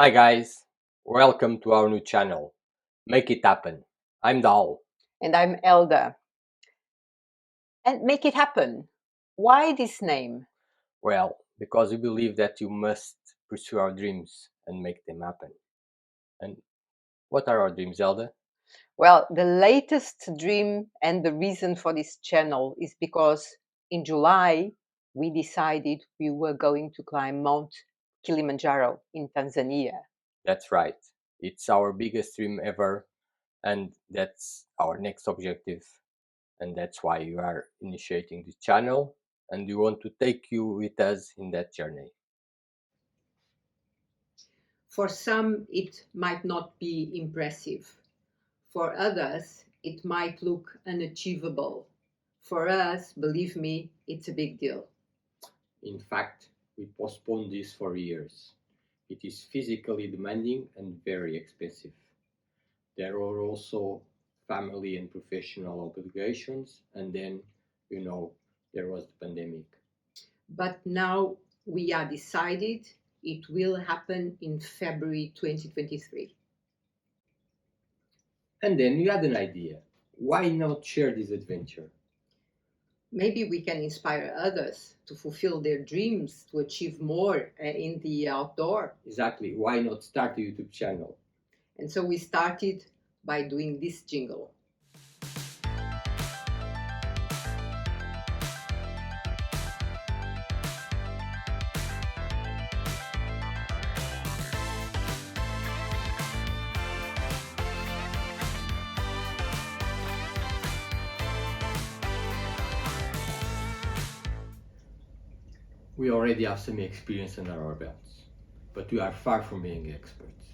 Hi guys, welcome to our new channel. Make it happen. I'm Dal. And I'm Elda. And make it happen. Why this name? Well, because we believe that you must pursue our dreams and make them happen. And what are our dreams, Zelda? Well, the latest dream and the reason for this channel is because in July we decided we were going to climb Mount Kilimanjaro in Tanzania. That's right. It's our biggest dream ever, and that's our next objective. And that's why we are initiating this channel, and we want to take you with us in that journey. For some, it might not be impressive. For others, it might look unachievable. For us, believe me, it's a big deal. In fact, we postponed this for years. It is physically demanding and very expensive. There are also family and professional obligations, and then, you know, there was the pandemic. But now we are decided it will happen in February 2023. And then you had an idea. Why not share this adventure? Maybe we can inspire others to fulfill their dreams, to achieve more in the outdoor. Exactly. Why not start a YouTube channel? And so we started by doing this jingle. We already have some experience under our belts, but we are far from being experts.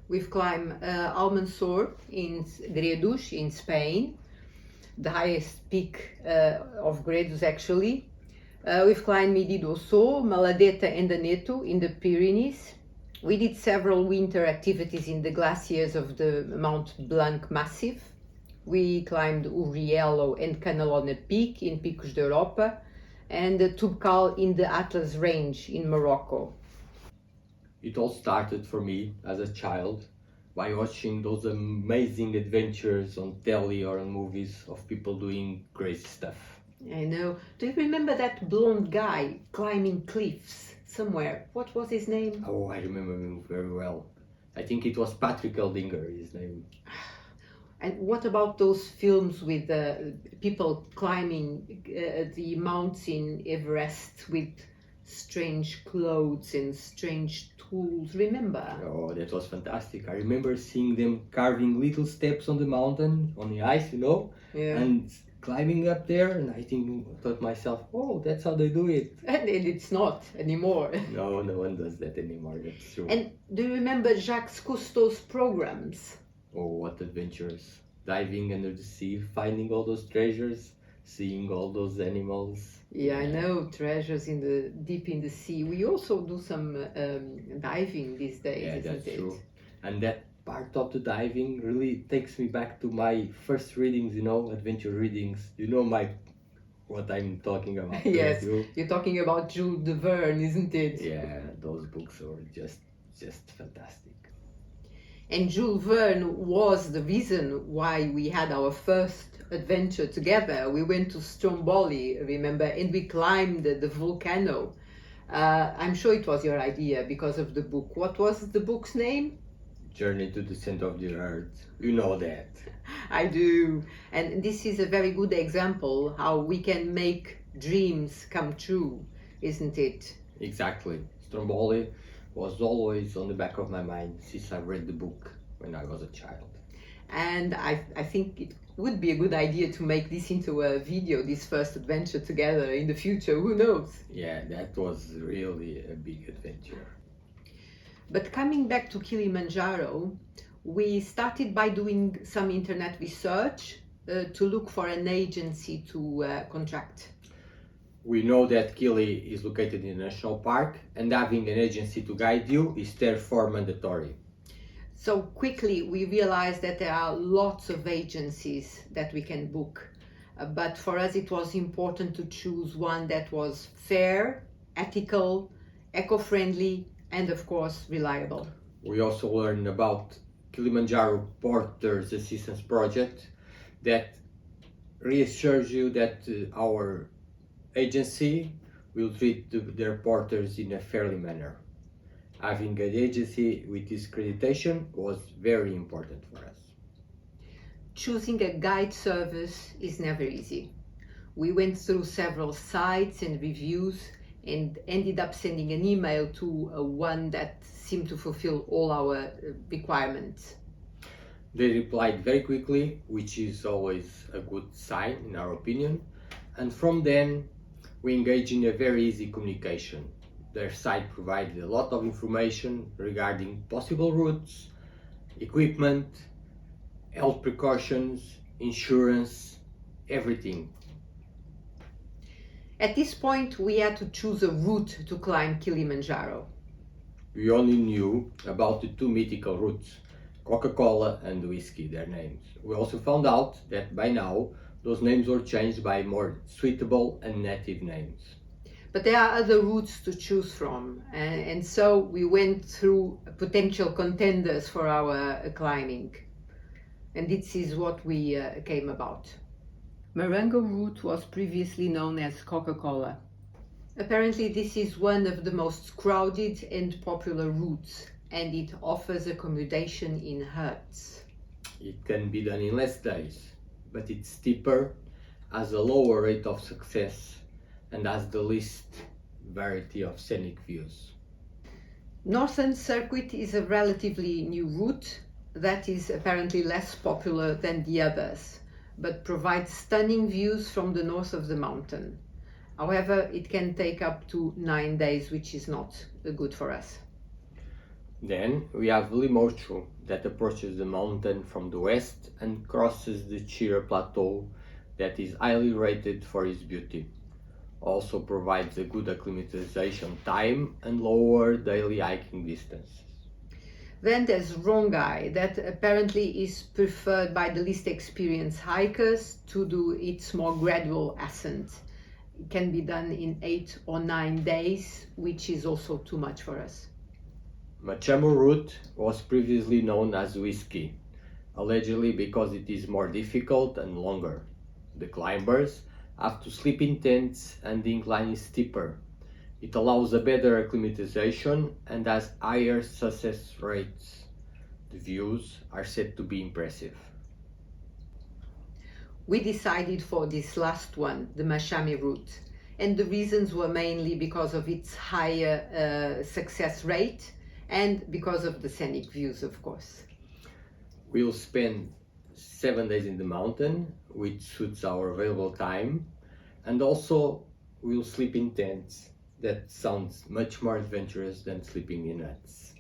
We've climbed Almansor in Gredos in Spain, the highest peak of Gredos actually. We've climbed Midi do Sol, Maladeta and Aneto in the Pyrenees. We did several winter activities in the glaciers of the Mount Blanc Massif. We climbed Urielo and Canalona Peak in Picos de Europa and Toubkal in the Atlas Range in Morocco. It all started for me as a child by watching those amazing adventures on telly or on movies of people doing crazy stuff. I know. Do you remember that blonde guy climbing cliffs somewhere? What was his name? Oh, I remember him very well. I think it was Patrick Eldinger, his name. And what about those films with people climbing the mountain Everest with strange clothes and strange tools? Remember? Oh, that was fantastic. I remember seeing them carving little steps on the mountain, on the ice, Yeah. and climbing up there. And I thought myself, oh, that's how they do it. And it's not anymore. No, no one does that anymore. That's true. And do you remember Jacques Cousteau's programs? Oh, what adventures! Diving under the sea, finding all those treasures, seeing all those animals. Yeah, I know, treasures in the deep in the sea. We also do some diving these days, Yeah, isn't that's it? true. And that part of the diving really takes me back to my first readings, adventure readings. You know my what I'm talking about. Yes, don't you? you're talking about Jules de Verne, isn't it? Yeah, those books are just fantastic. And Jules Verne was the reason why we had our first adventure together. We went to Stromboli, remember, and we climbed the volcano. I'm sure it was your idea because of the book. What was the book's name? Journey to the Center of the Earth. You know that. I do. And this is a very good example how we can make dreams come true, isn't it? Exactly. Stromboli was always on the back of my mind since I read the book when I was a child. And I think it would be a good idea to make this into a video, this first adventure together in the future. Who knows? Yeah, that was really a big adventure. But coming back to Kilimanjaro, we started by doing some internet research to look for an agency to contract. We know that Kili is located in a national park, and having an agency to guide you is therefore mandatory. So quickly we realized that there are lots of agencies that we can book. But for us it was important to choose one that was fair, ethical, eco-friendly, and of course reliable. We also learned about Kilimanjaro Porters Assistance Project that reassures you that our agency will treat their porters in a fairly manner. Having an agency with this accreditation was very important for us. Choosing a guide service is never easy. We went through several sites and reviews and ended up sending an email to one that seemed to fulfill all our requirements. They replied very quickly, which is always a good sign in our opinion, and from then we engaged in a very easy communication. Their site provided a lot of information regarding possible routes, equipment, health precautions, insurance, everything. At this point, we had to choose a route to climb Kilimanjaro. We only knew about the two mythical routes, Coca-Cola and whiskey, their names. We also found out that by now those names were changed by more suitable and native names. But there are other routes to choose from, and so we went through potential contenders for our climbing. And this is what we came about. Marengo route was previously known as Coca-Cola. Apparently this is one of the most crowded and popular routes, and it offers accommodation in huts. It can be done in less days, but it's steeper, has a lower rate of success, and has the least variety of scenic views. Northern Circuit is a relatively new route that is apparently less popular than the others, but provides stunning views from the north of the mountain. However, it can take up to 9 days, which is not good for us. Then we have Limocho that approaches the mountain from the west and crosses the Chira Plateau that is highly rated for its beauty. Also provides a good acclimatization time and lower daily hiking distance. Then there's Rongai, that apparently is preferred by the least experienced hikers to do its more gradual ascent. It can be done in 8 or 9 days, which is also too much for us. Machambo route was previously known as whiskey, allegedly because it is more difficult and longer. The climbers have to sleep in tents and the incline is steeper. It allows a better acclimatization and has higher success rates. The views are said to be impressive. We decided for this last one, the Mashami route, and the reasons were mainly because of its higher success rate and because of the scenic views, of course. We'll spend 7 days in the mountain, which suits our available time, and also we'll sleep in tents. That sounds much more adventurous than sleeping in huts.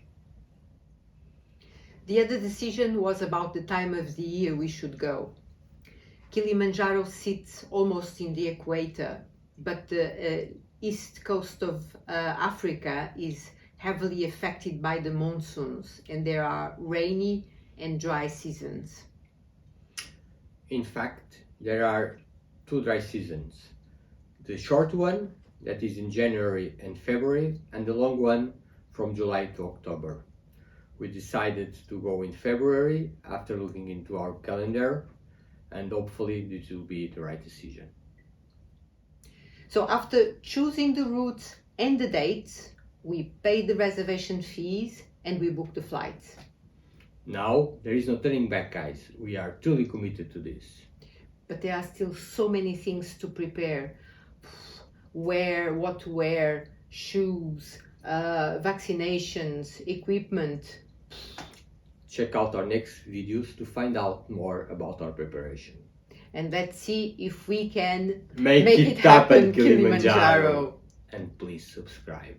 The other decision was about the time of the year we should go. Kilimanjaro sits almost in the equator, but the east coast of Africa is heavily affected by the monsoons, and there are rainy and dry seasons. In fact, there are 2 dry seasons. The short one, that is in January and February, and the long one from July to October. We decided to go in February after looking into our calendar, and hopefully this will be the right decision. So after choosing the routes and the dates, we paid the reservation fees and we booked the flights. Now there is no turning back, guys. We are truly committed to this. But there are still so many things to prepare. What to wear, shoes, vaccinations, equipment. Check out our next videos to find out more about our preparation. And let's see if we can Make it happen, Kilimanjaro! And please subscribe.